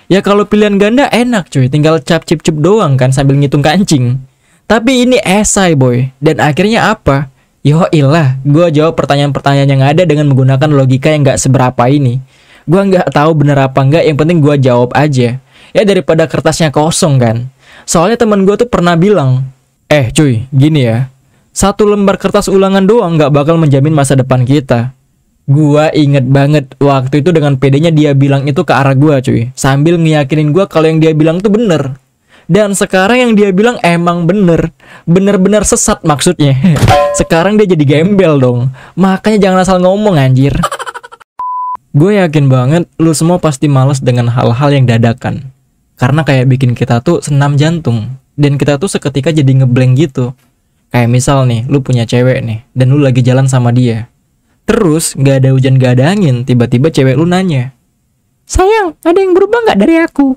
Ya kalau pilihan ganda enak cuy, tinggal cap cip cup doang kan sambil ngitung kancing. Tapi ini esai boy, dan akhirnya apa? Yo ilah, gue jawab pertanyaan-pertanyaan yang ada dengan menggunakan logika yang gak seberapa ini. Gue nggak tahu bener apa enggak, yang penting gue jawab aja. Ya daripada kertasnya kosong kan. Soalnya teman gue tuh pernah bilang, cuy, gini ya, satu lembar kertas ulangan doang gak bakal menjamin masa depan kita. Gua inget banget waktu itu dengan pedenya dia bilang itu ke arah gua cuy, sambil ngeyakinin gua kalau yang dia bilang tuh bener. Dan sekarang yang dia bilang emang bener, bener-bener sesat maksudnya. Sekarang dia jadi gembel dong, makanya jangan asal ngomong anjir. Gue yakin banget lu semua pasti males dengan hal-hal yang dadakan, karena kayak bikin kita tuh senam jantung, dan kita tuh seketika jadi ngeblank gitu. Kayak misal nih, lu punya cewek nih, dan lu lagi jalan sama dia. Terus gak ada hujan gak ada angin, tiba-tiba cewek lu nanya, "Sayang, ada yang berubah gak dari aku?"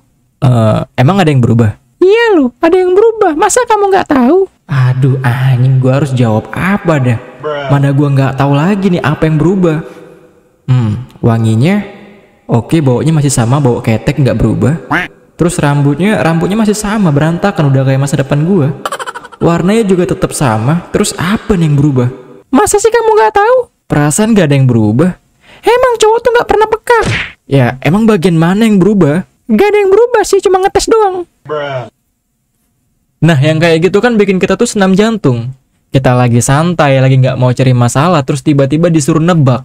Emang ada yang berubah? "Iya lu, ada yang berubah, masa kamu gak tahu?" Aduh anjing, gua harus jawab apa dah? Mana gua gak tahu lagi nih apa yang berubah. Wanginya oke, baunya masih sama, bau ketek gak berubah. Terus rambutnya masih sama, berantakan, udah kayak masa depan gua. Warnanya juga tetap sama, terus apa nih yang berubah? "Masa sih kamu gak tahu? Perasaan gak ada yang berubah. Emang cowok tuh gak pernah peka." Ya, emang bagian mana yang berubah? "Gak ada yang berubah sih, cuma ngetes doang." Nah, yang kayak gitu kan bikin kita tuh senam jantung. Kita lagi santai, lagi gak mau cari masalah, terus tiba-tiba disuruh nebak.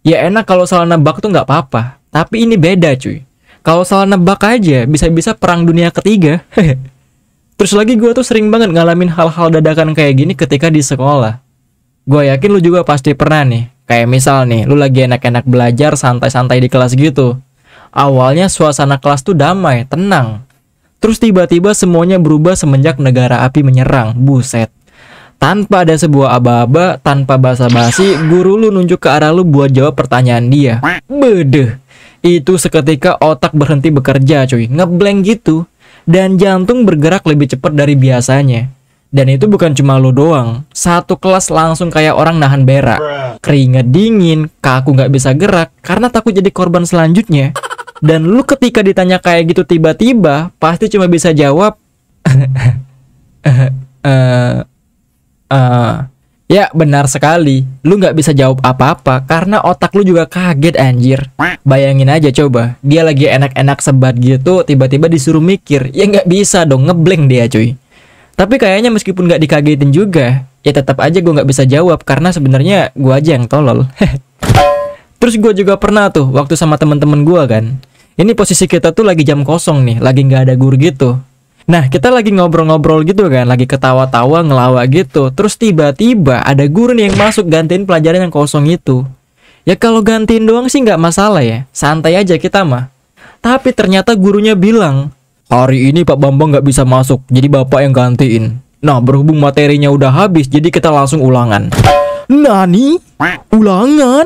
Ya enak kalau salah nebak tuh gak apa-apa, tapi ini beda cuy. Kalau salah nebak aja, bisa-bisa perang dunia ketiga. Terus lagi gue tuh sering banget ngalamin hal-hal dadakan kayak gini ketika di sekolah. Gue yakin lu juga pasti pernah nih. Kayak misal nih, lu lagi enak-enak belajar santai-santai di kelas gitu. Awalnya suasana kelas tuh damai, tenang. Terus tiba-tiba semuanya berubah semenjak negara api menyerang. Buset. Tanpa ada sebuah aba-aba, tanpa basa-basi, guru lu nunjuk ke arah lu buat jawab pertanyaan dia. Bedeh. Itu seketika otak berhenti bekerja cuy, ngeblank gitu. Dan jantung bergerak lebih cepat dari biasanya. Dan itu bukan cuma lo doang. Satu kelas langsung kayak orang nahan berak. Keringat dingin, kaku gak bisa gerak karena takut jadi korban selanjutnya. Dan lu ketika ditanya kayak gitu tiba-tiba, pasti cuma bisa jawab ya benar sekali. Lu gak bisa jawab apa-apa karena otak lu juga kaget anjir. Bayangin aja coba, dia lagi enak-enak sebat gitu, tiba-tiba disuruh mikir. Ya gak bisa dong, ngeblank dia cuy. Tapi kayaknya meskipun gak dikagetin juga, ya tetap aja gue gak bisa jawab karena sebenarnya gue aja yang tolol. Terus gue juga pernah tuh waktu sama temen-temen gue kan. Ini posisi kita tuh lagi jam kosong nih, lagi gak ada guru gitu. Nah kita lagi ngobrol-ngobrol gitu kan, lagi ketawa-tawa ngelawak gitu. Terus tiba-tiba ada guru nih yang masuk gantiin pelajaran yang kosong itu. Ya kalau gantiin doang sih gak masalah ya, santai aja kita mah. Tapi ternyata gurunya bilang, "Hari ini Pak Bambang nggak bisa masuk, jadi Bapak yang gantiin. Nah, berhubung materinya udah habis, jadi kita langsung ulangan." Nani? Ulangan?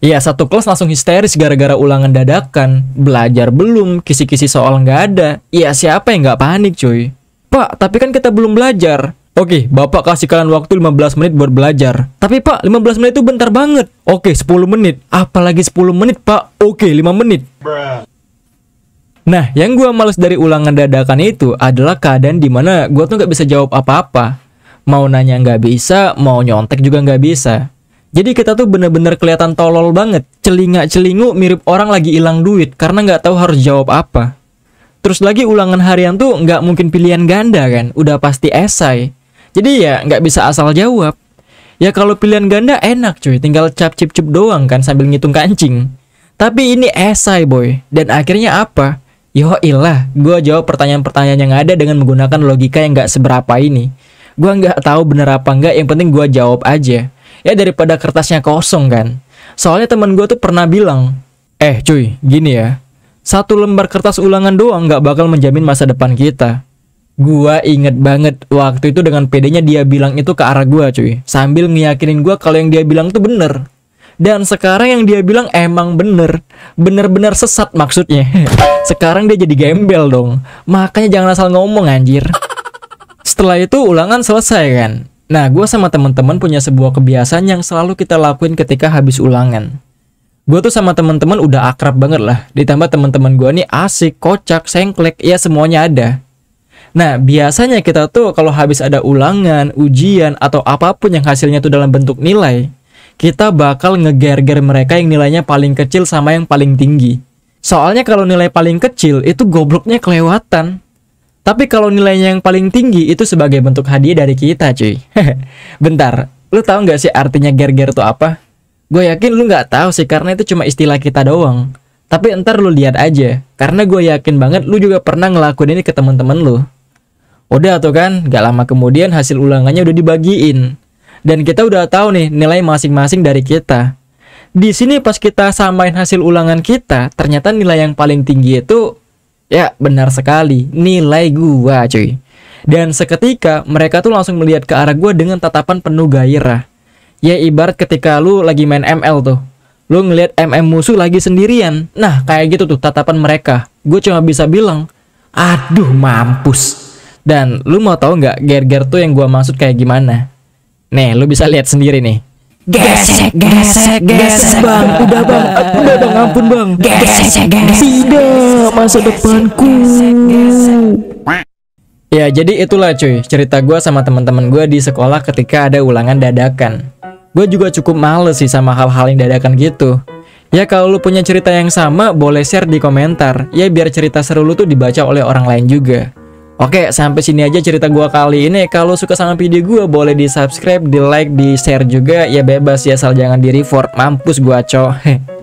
Ya, satu kelas langsung histeris gara-gara ulangan dadakan. Belajar belum, kisi-kisi soal nggak ada. Ya, siapa yang nggak panik cuy? "Pak, tapi kan kita belum belajar." "Oke, Bapak kasih kalian waktu 15 menit buat belajar." "Tapi Pak, 15 menit itu bentar banget." "Oke, 10 menit. Apalagi 10 menit, Pak." "Oke, 5 menit." Nah, yang gue males dari ulangan dadakan itu adalah keadaan dimana gue tuh gak bisa jawab apa-apa. Mau nanya gak bisa, mau nyontek juga gak bisa. Jadi kita tuh bener-bener kelihatan tolol banget. Celingak-celingu mirip orang lagi hilang duit karena gak tahu harus jawab apa. Terus lagi ulangan harian tuh gak mungkin pilihan ganda kan, udah pasti esai. Jadi ya gak bisa asal jawab. Ya kalau pilihan ganda enak cuy, tinggal cap cip cup doang kan sambil ngitung kancing. Tapi ini esai boy, dan akhirnya apa? Yo ilah, gue jawab pertanyaan-pertanyaan yang ada dengan menggunakan logika yang gak seberapa ini. Gue gak tahu bener apa enggak, yang penting gue jawab aja. Ya daripada kertasnya kosong kan. Soalnya teman gue tuh pernah bilang, cuy, gini ya, satu lembar kertas ulangan doang gak bakal menjamin masa depan kita. Gue inget banget waktu itu dengan pedenya dia bilang itu ke arah gue cuy, sambil ngeyakinin gue kalau yang dia bilang tuh bener. Dan sekarang yang dia bilang emang bener, bener-bener sesat maksudnya. Sekarang dia jadi gembel dong, makanya jangan asal ngomong anjir. Setelah itu ulangan selesai kan. Nah gue sama teman-teman punya sebuah kebiasaan yang selalu kita lakuin ketika habis ulangan. Gue tuh sama teman-teman udah akrab banget lah. Ditambah teman-teman gue nih asik, kocak, sengklek, ya semuanya ada. Nah, biasanya kita tuh kalau habis ada ulangan, ujian, atau apapun yang hasilnya tuh dalam bentuk nilai, kita bakal ngeger-ger mereka yang nilainya paling kecil sama yang paling tinggi. Soalnya kalau nilai paling kecil itu gobloknya kelewatan. Tapi kalau nilainya yang paling tinggi itu sebagai bentuk hadiah dari kita, cuy. Bentar, lu tahu nggak sih artinya ger-ger itu apa? Gue yakin lu nggak tahu sih, karena itu cuma istilah kita doang. Tapi entar lu lihat aja, karena gue yakin banget lu juga pernah ngelakuin ini ke teman-teman lu. Udah tuh kan, gak lama kemudian hasil ulangannya udah dibagiin. Dan kita udah tahu nih nilai masing-masing dari kita. Di sini pas kita samain hasil ulangan kita, ternyata nilai yang paling tinggi itu, ya benar sekali, nilai gua cuy. Dan seketika mereka tuh langsung melihat ke arah gua dengan tatapan penuh gairah. Ya ibarat ketika lu lagi main ML tuh, lu ngelihat MM musuh lagi sendirian. Nah kayak gitu tuh tatapan mereka. Gue cuma bisa bilang, aduh mampus. Dan lu mau tahu nggak ger-ger tuh yang gua maksud kayak gimana? Nih, lu bisa lihat sendiri nih. Gesek, gesek, gesek. Bang, udah bang, ampun bang. Gesek, gesek. Tidak, masa depanku. Ya, jadi itulah cuy, cerita gua sama teman-teman gua di sekolah ketika ada ulangan dadakan. Gue juga cukup males sih sama hal-hal yang dadakan gitu. Ya kalau lu punya cerita yang sama, boleh share di komentar. Ya biar cerita seru lu tuh dibaca oleh orang lain juga. Oke, sampai sini aja cerita gua kali ini. Kalau suka sama video gua, boleh di subscribe, di like, di share juga. Ya bebas ya, asal jangan di report. Mampus gua, coy.